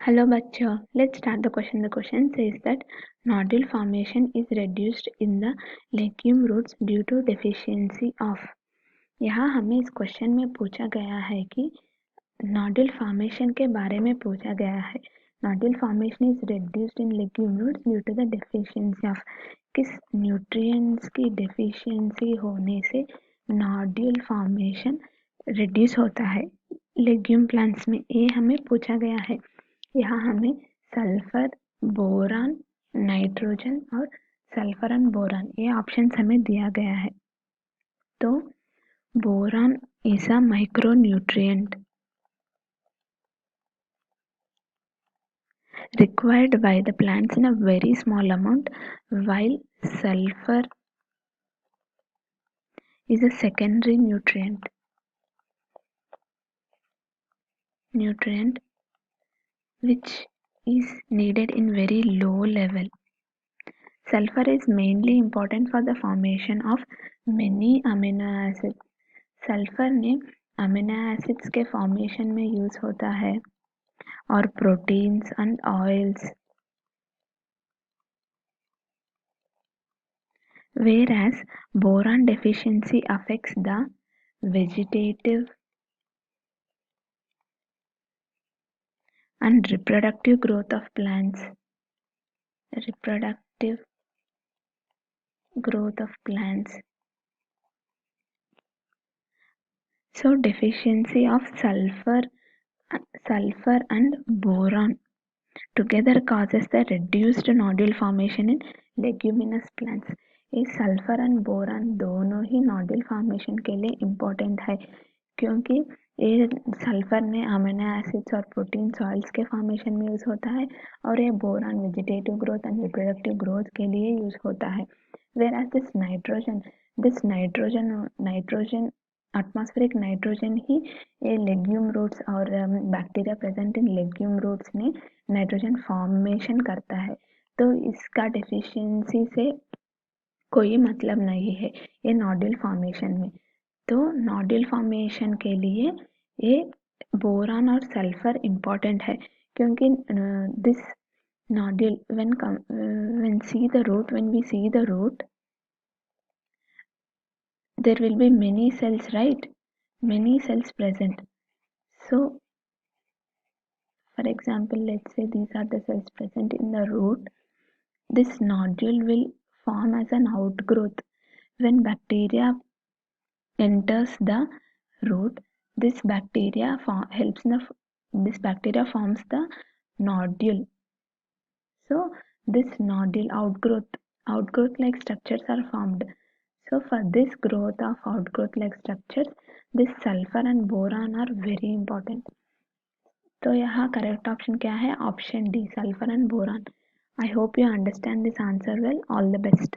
Hello बच्चों, let's start the question. The question says that nodule formation is reduced in the legume roots due to deficiency of. यहाँ हमें इस question में पूछा गया है कि नोडल फॉर्मेशन के बारे में पूछा गया है. Nodal formation is reduced in legume roots due to the deficiency of. किस न्यूट्रिएंट्स की डेफिशिएंसी होने से नोडल फॉर्मेशन रिड्यूस होता है लेग्यूम प्लांट्स में, ये हमें पूछा गया है. यहाँ हमें सल्फर, बोरान, नाइट्रोजन और सल्फर एंड बोरान ये ऑप्शन हमें दिया गया है. तो boron is a micronutrient required by the plants in a very small amount, while sulfur is a secondary nutrient which is needed in very low level. Sulfur is mainly important for the formation of many amino acids. Sulphur ने amino acids के formation में use होता है और proteins and oils. Whereas boron deficiency affects the vegetative and reproductive growth of plants. So deficiency of sulfur and boron together causes the reduced nodule formation in leguminous plants. ये sulphur and boron दोनों ही nodal formation के लिए important है, क्योंकि ये sulphur ने amino acids और proteins oils के फॉर्मेशन में यूज होता है और ये boron vegetative growth and reproductive growth के लिए यूज होता है. Whereas this nitrogen atmospheric nitrogen ही ये लेग्यूम रूट्स और bacteria present in legume roots में नाइट्रोजन फॉर्मेशन करता है. तो इसका डेफिशिएंसी से कोई मतलब नहीं है ये नोडल फॉर्मेशन में. तो नोडल फॉर्मेशन के लिए ये बोरान और सल्फर इम्पोर्टेंट है, क्योंकि this nodule when we see the root there will be many cells, right? Many cells present. So for example, let's say these are the cells present in the root. This nodule will form as an outgrowth. When bacteria enters the root, this bacteria forms the nodule. So this nodule outgrowth like structures are formed. So for this growth of outgrowth like structures, this sulfur and boron are very important. तो यहाँ correct option क्या है? Option D, sulphur and boron. I hope you understand this answer well. All the best.